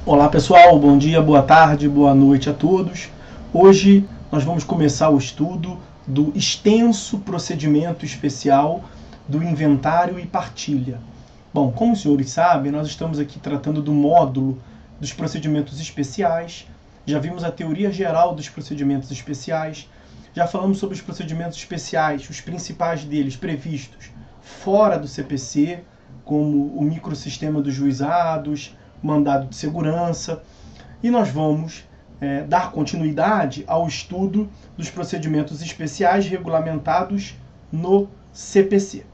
Olá pessoal, bom dia, boa tarde, boa noite a todos. Hoje nós vamos começar o estudo do extenso procedimento especial do inventário e partilha. Bom, como os senhores sabem, nós estamos aqui tratando do módulo dos procedimentos especiais. Já vimos a teoria geral dos procedimentos especiais. Já falamos sobre os procedimentos especiais, os principais deles previstos fora do CPC, como o microsistema dos juizados, mandado de segurança, e nós vamos dar continuidade ao estudo dos procedimentos especiais regulamentados no CPC.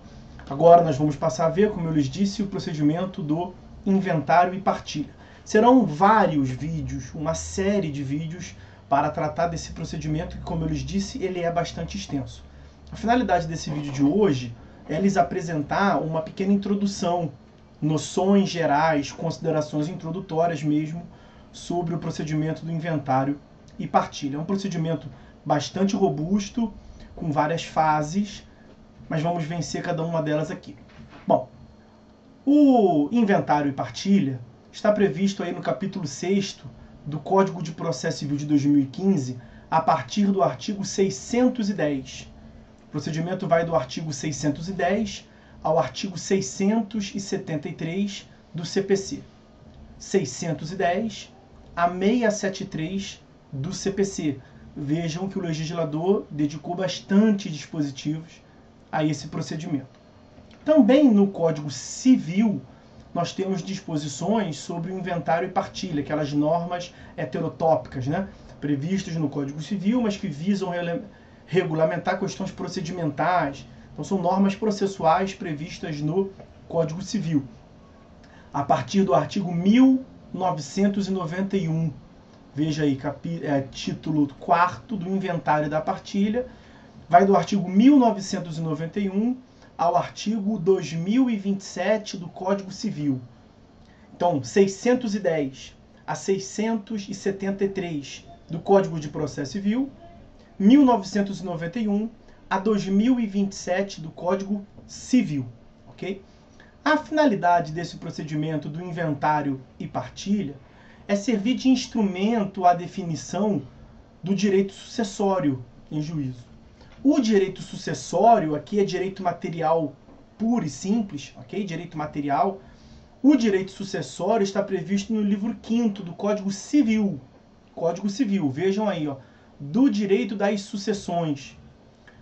Agora nós vamos passar a ver, como eu lhes disse, o procedimento do inventário e partilha. Serão vários vídeos, uma série de vídeos para tratar desse procedimento que, como eu lhes disse, ele é bastante extenso. A finalidade desse vídeo de hoje é lhes apresentar uma pequena introdução, noções gerais, considerações introdutórias mesmo, sobre o procedimento do inventário e partilha. É um procedimento bastante robusto, com várias fases, mas vamos vencer cada uma delas aqui. Bom, o inventário e partilha está previsto aí no capítulo 6º do Código de Processo Civil de 2015, a partir do artigo 610. O procedimento vai do artigo 610 ao artigo 673 do CPC. 610 a 673 do CPC. Vejam que o legislador dedicou bastante dispositivos a esse procedimento. Também no Código Civil, nós temos disposições sobre o inventário e partilha, aquelas normas heterotópicas, previstas no Código Civil, mas que visam regulamentar questões procedimentais. Então, são normas processuais previstas no Código Civil. A partir do artigo 1991, veja aí, título 4º do inventário e da partilha, vai do artigo 1991 ao artigo 2027 do Código Civil. Então, 610 a 673 do Código de Processo Civil, 1991 a 2027 do Código Civil, ok? A finalidade desse procedimento do inventário e partilha é servir de instrumento à definição do direito sucessório em juízo. O direito sucessório aqui é direito material puro e simples, ok? Direito material. O direito sucessório está previsto no livro 5º do Código Civil. Código Civil, vejam aí, ó, do direito das sucessões.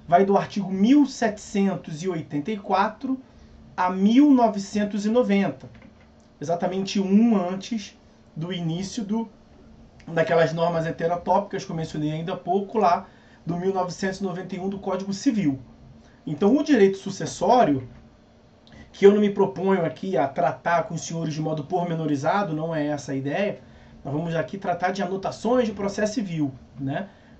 Vai do artigo 1784 a 1990, exatamente um antes do início daquelas normas heterotópicas que eu mencionei ainda há pouco, lá do 1991 do Código Civil. Então, o direito sucessório, que eu não me proponho aqui a tratar com os senhores de modo pormenorizado, não é essa a ideia, nós vamos aqui tratar de anotações de processo civil,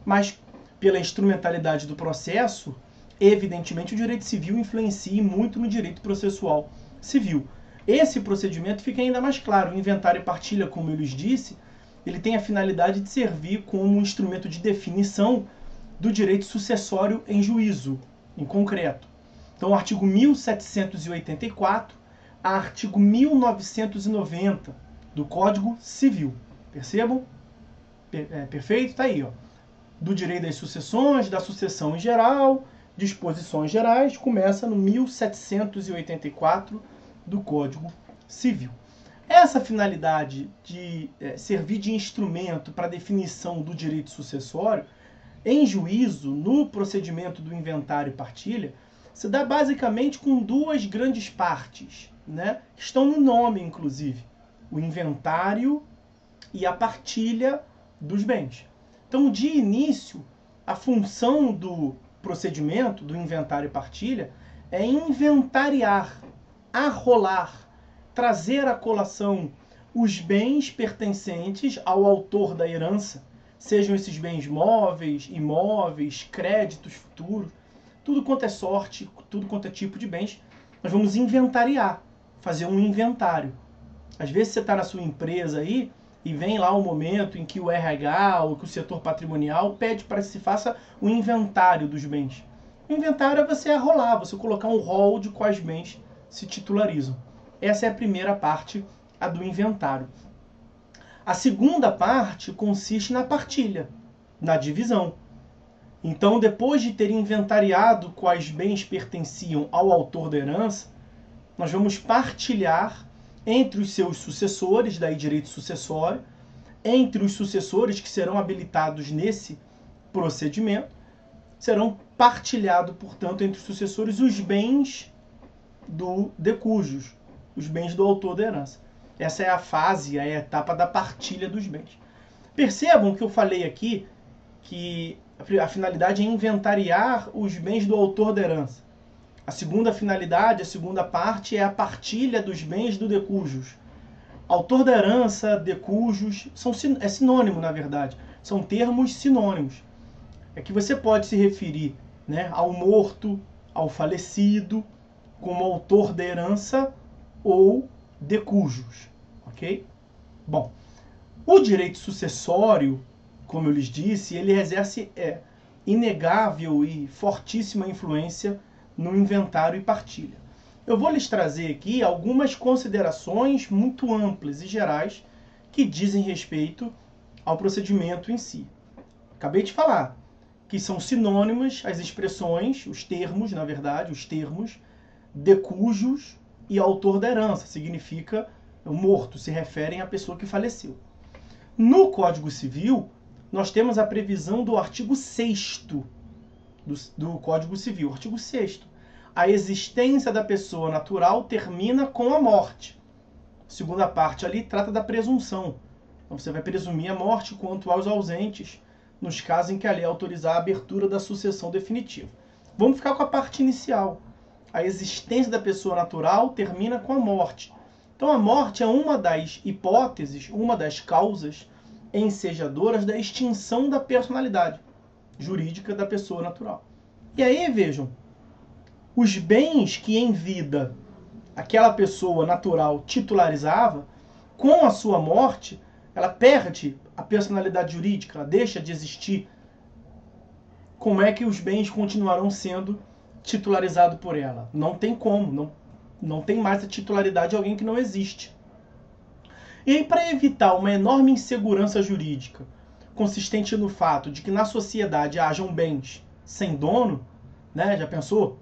Mas, pela instrumentalidade do processo, evidentemente o direito civil influencia muito no direito processual civil. Esse procedimento fica ainda mais claro. O inventário e partilha, como eu lhes disse, ele tem a finalidade de servir como um instrumento de definição do direito sucessório em juízo, em concreto. Então, artigo 1784 a artigo 1990 do Código Civil. Percebam? Perfeito? Está aí, ó. Do direito das sucessões, da sucessão em geral, disposições gerais, começa no 1784 do Código Civil. Essa finalidade de servir de instrumento para a definição do direito sucessório em juízo, no procedimento do inventário e partilha, se dá basicamente com duas grandes partes, que estão no nome, inclusive, o inventário e a partilha dos bens. Então, de início, a função do procedimento do inventário e partilha é inventariar, arrolar, trazer à colação os bens pertencentes ao autor da herança, sejam esses bens móveis, imóveis, créditos futuros, tudo quanto é sorte, tudo quanto é tipo de bens, nós vamos inventariar, fazer um inventário. Às vezes você está na sua empresa aí, e vem lá o momento em que o RH ou que o setor patrimonial pede para que se faça o inventário dos bens. O inventário é você arrolar, você colocar um rol de quais bens se titularizam. Essa é a primeira parte, a do inventário. A segunda parte consiste na partilha, na divisão. Então, depois de ter inventariado quais bens pertenciam ao autor da herança, nós vamos partilhar entre os seus sucessores, daí direito sucessório, entre os sucessores que serão habilitados nesse procedimento, serão partilhados, portanto, entre os sucessores os bens do de cujos, os bens do autor da herança. Essa é a fase, a etapa da partilha dos bens. Percebam que eu falei aqui que a finalidade é inventariar os bens do autor da herança. A segunda finalidade, a segunda parte, é a partilha dos bens do de cujos. Autor da herança, de cujos, é sinônimo, na verdade. São termos sinônimos. É que você pode se referir, né, ao morto, ao falecido, como autor da herança ou de cujos. Ok? Bom, o direito sucessório, como eu lhes disse, ele exerce inegável e fortíssima influência no inventário e partilha. Eu vou lhes trazer aqui algumas considerações muito amplas e gerais que dizem respeito ao procedimento em si. Acabei de falar que são sinônimas as expressões, os termos, na verdade, os termos de cujos e autor da herança. Significa o morto, se referem à pessoa que faleceu. No Código Civil, nós temos a previsão do artigo 6º do Código Civil. Artigo 6º. A existência da pessoa natural termina com a morte. A segunda parte ali trata da presunção. Então você vai presumir a morte quanto aos ausentes, nos casos em que a lei autorizar a abertura da sucessão definitiva. Vamos ficar com a parte inicial. A existência da pessoa natural termina com a morte. Então a morte é uma das hipóteses, uma das causas ensejadoras da extinção da personalidade jurídica da pessoa natural. E aí, vejam, os bens que em vida aquela pessoa natural titularizava, com a sua morte, ela perde a personalidade jurídica, ela deixa de existir. Como é que os bens continuarão sendo titularizados por ela? Não tem como, não tem mais a titularidade de alguém que não existe. E aí, para evitar uma enorme insegurança jurídica, consistente no fato de que na sociedade hajam bens sem dono, né? Já pensou?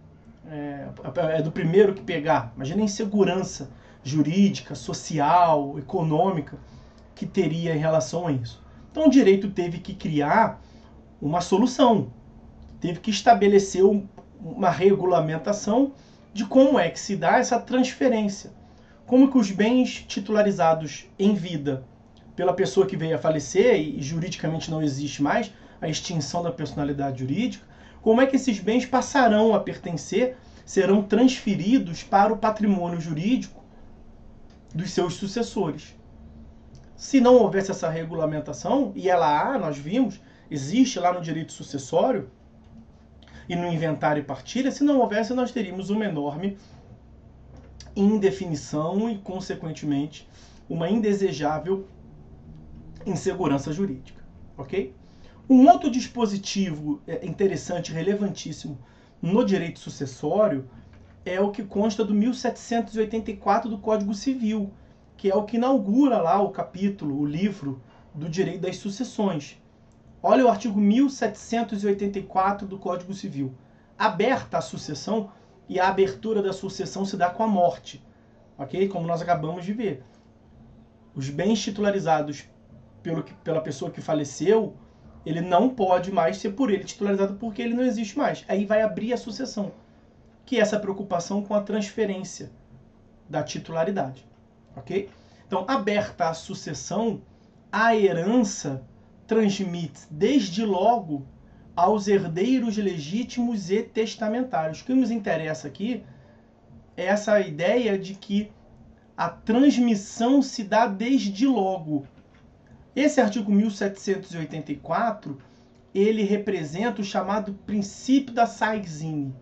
É do primeiro que pegar. Imagina a insegurança jurídica, social, econômica que teria em relação a isso. Então o direito teve que criar uma solução, teve que estabelecer uma regulamentação de como é que se dá essa transferência. Como que os bens titularizados em vida pela pessoa que veio a falecer e juridicamente não existe mais, a extinção da personalidade jurídica, como é que esses bens passarão a pertencer, serão transferidos para o patrimônio jurídico dos seus sucessores. Se não houvesse essa regulamentação, e ela há, nós vimos, existe lá no direito sucessório e no inventário e partilha, se não houvesse, nós teríamos uma enorme indefinição e, consequentemente, uma indesejável insegurança jurídica. Ok? Um outro dispositivo interessante, relevantíssimo no direito sucessório é o que consta do 1784 do Código Civil, que é o que inaugura lá o capítulo, o livro do direito das sucessões. Olha o artigo 1784 do Código Civil. Aberta a sucessão, e a abertura da sucessão se dá com a morte, ok? Como nós acabamos de ver. Os bens titularizados pela pessoa que faleceu, ele não pode mais ser por ele titularizado porque ele não existe mais. Aí vai abrir a sucessão, que é essa preocupação com a transferência da titularidade, ok? Então, aberta a sucessão, a herança transmite desde logo aos herdeiros legítimos e testamentários. O que nos interessa aqui é essa ideia de que a transmissão se dá desde logo. Esse artigo 1784, ele representa o chamado princípio da Saisine.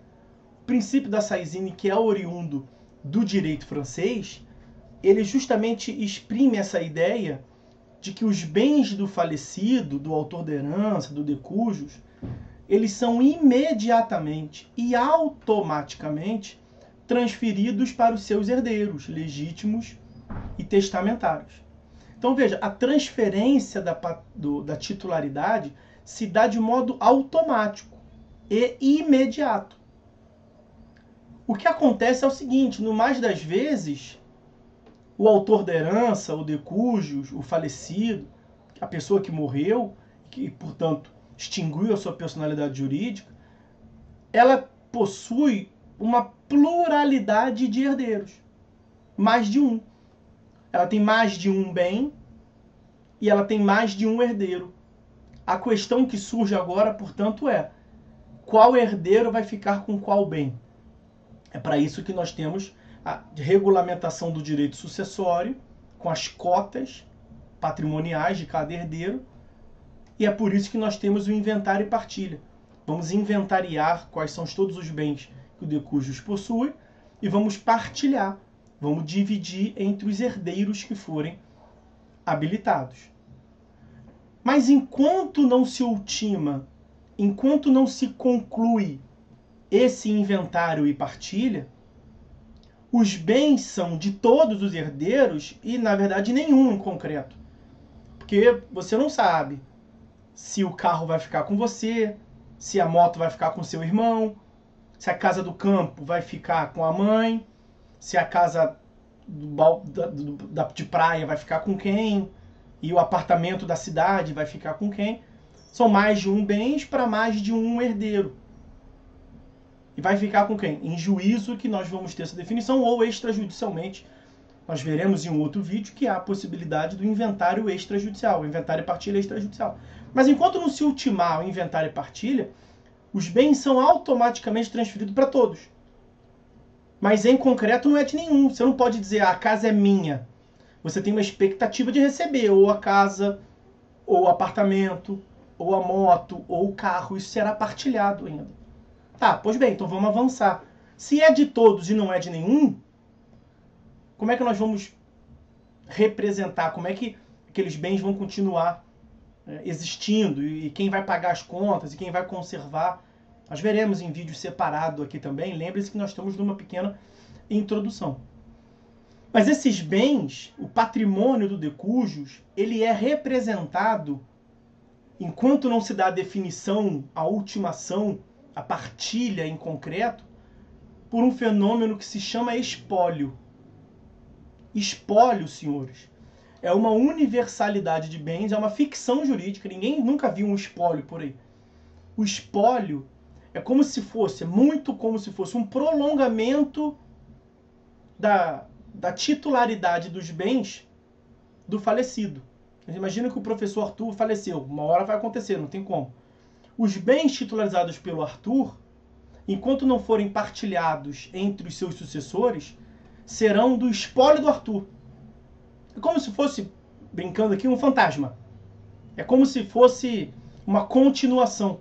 O princípio da Saisine, que é oriundo do direito francês, ele justamente exprime essa ideia de que os bens do falecido, do autor da herança, do de cujos, eles são imediatamente e automaticamente transferidos para os seus herdeiros legítimos e testamentários. Então, Então veja, a transferência da titularidade se dá de modo automático e imediato. O que acontece é o seguinte, no mais das vezes, o autor da herança, o de cujos, o falecido, a pessoa que morreu, que, portanto, extinguiu a sua personalidade jurídica, ela possui uma pluralidade de herdeiros. Mais de um. Ela tem mais de um bem e ela tem mais de um herdeiro. A questão que surge agora, portanto, é qual herdeiro vai ficar com qual bem? É para isso que nós temos a regulamentação do direito sucessório, com as cotas patrimoniais de cada herdeiro, e é por isso que nós temos o inventário e partilha. Vamos inventariar quais são todos os bens que o de cujos possui e vamos partilhar, vamos dividir entre os herdeiros que forem habilitados. Mas enquanto não se ultima, enquanto não se conclui esse inventário e partilha, os bens são de todos os herdeiros e, na verdade, nenhum em concreto. Porque você não sabe se o carro vai ficar com você, se a moto vai ficar com seu irmão, se a casa do campo vai ficar com a mãe, se a casa de praia vai ficar com quem, e o apartamento da cidade vai ficar com quem. São mais de um bens para mais de um herdeiro. E vai ficar com quem? Em juízo que nós vamos ter essa definição, ou extrajudicialmente. Nós veremos em um outro vídeo que há a possibilidade do inventário extrajudicial, o inventário e partilha extrajudicial. Mas enquanto não se ultimar o inventário e partilha, os bens são automaticamente transferidos para todos. Mas em concreto não é de nenhum. Você não pode dizer, a casa é minha. Você tem uma expectativa de receber ou a casa, ou o apartamento, ou a moto, ou o carro. Isso será partilhado ainda. Tá, pois bem, então vamos avançar. Se é de todos e não é de nenhum, como é que nós vamos representar? Como é que aqueles bens vão continuar existindo? E quem vai pagar as contas? E quem vai conservar? Nós veremos em vídeo separado aqui também. Lembre-se que nós estamos numa pequena introdução. Mas esses bens, o patrimônio do de cujos, ele é representado, enquanto não se dá a definição, a ultimação, a partilha em concreto, por um fenômeno que se chama espólio. Espólio, senhores, é uma universalidade de bens, é uma ficção jurídica, ninguém nunca viu um espólio por aí. O espólio é como se fosse, muito como se fosse um prolongamento da titularidade dos bens do falecido. Imagina que o professor Arthur faleceu, uma hora vai acontecer, não tem como. Os bens titularizados pelo Arthur, enquanto não forem partilhados entre os seus sucessores, serão do espólio do Arthur. É como se fosse, brincando aqui, um fantasma. É como se fosse uma continuação,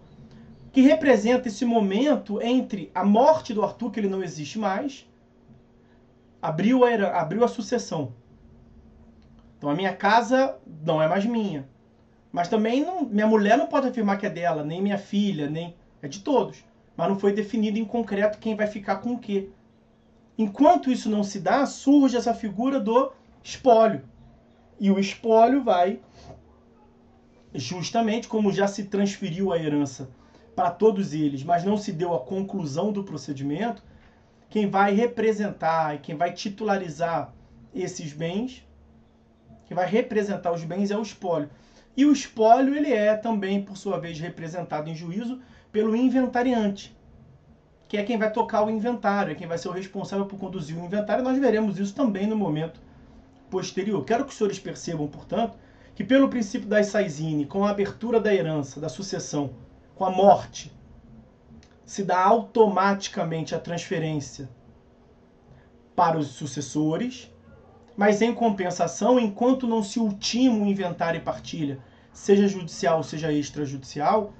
que representa esse momento entre a morte do Arthur, que ele não existe mais, abriu a sucessão. Então a minha casa não é mais minha. Mas também minha mulher não pode afirmar que é dela, nem minha filha, nem é de todos. Mas não foi definido em concreto quem vai ficar com o quê. Enquanto isso não se dá, surge essa figura do espólio. E o espólio vai, justamente como já se transferiu a herança para todos eles, mas não se deu a conclusão do procedimento, quem vai representar e quem vai titularizar esses bens, quem vai representar os bens é o espólio. E o espólio ele é também, por sua vez, representado em juízo pelo inventariante, que é quem vai tocar o inventário, é quem vai ser o responsável por conduzir o inventário. Nós veremos isso também no momento posterior. Quero que os senhores percebam, portanto, que pelo princípio da Saizine, com a abertura da herança, da sucessão, com a morte, se dá automaticamente a transferência para os sucessores, mas em compensação, enquanto não se ultima o inventário e partilha, seja judicial, seja extrajudicial,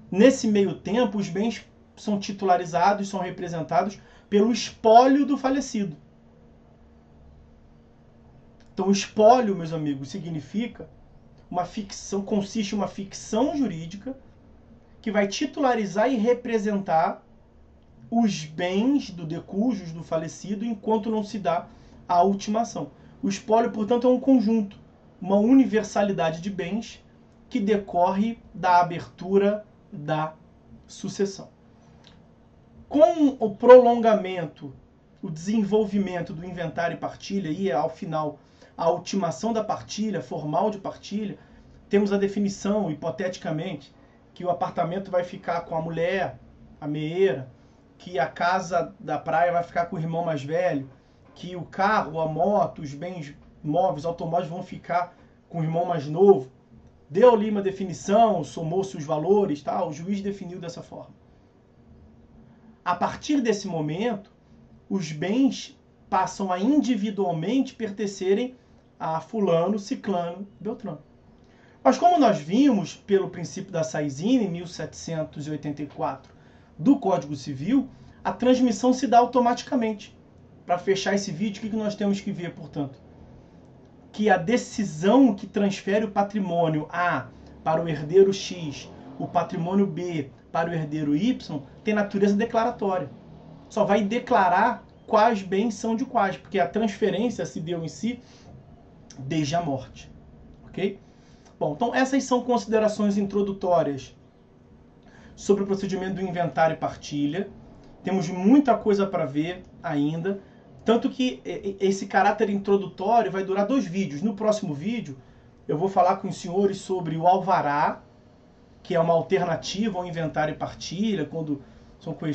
nesse meio tempo os bens são titularizados, são representados pelo espólio do falecido. Então o espólio, meus amigos, significa uma ficção, consiste em uma ficção jurídica que vai titularizar e representar os bens do de cujos do falecido enquanto não se dá a ultimação. O espólio, portanto, é um conjunto. uma universalidade de bens que decorre da abertura da sucessão. Com o prolongamento, o desenvolvimento do inventário e partilha, e ao final a ultimação da partilha, formal de partilha, temos a definição, hipoteticamente, que o apartamento vai ficar com a mulher, a meeira, que a casa da praia vai ficar com o irmão mais velho, que o carro, a moto, os bens móveis, automóveis vão ficar com o irmão mais novo. Deu ali uma definição, somou-se os valores, tá? O juiz definiu dessa forma. A partir desse momento, os bens passam a individualmente pertencerem a fulano, ciclano, beltrano. Mas como nós vimos pelo princípio da Saizine, em 1784, do Código Civil, a transmissão se dá automaticamente. Para fechar esse vídeo, o que nós temos que ver, portanto? Que a decisão que transfere o patrimônio A para o herdeiro X, o patrimônio B para o herdeiro Y, tem natureza declaratória. Só vai declarar quais bens são de quais, porque a transferência se deu em si desde a morte. Ok? Bom, então essas são considerações introdutórias sobre o procedimento do inventário e partilha. Temos muita coisa para ver ainda, tanto que esse caráter introdutório vai durar 2 vídeos. No próximo vídeo, eu vou falar com os senhores sobre o alvará, que é uma alternativa ao inventário e partilha, quando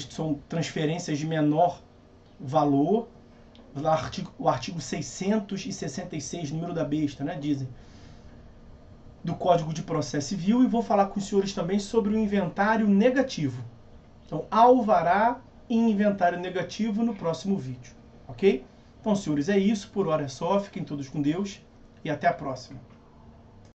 são transferências de menor valor. O artigo 666, número da besta, né, dizem, do Código de Processo Civil, e vou falar com os senhores também sobre o inventário negativo. Então, alvará e inventário negativo no próximo vídeo, ok? Então, senhores, é isso. Por hora é só. Fiquem todos com Deus e até a próxima.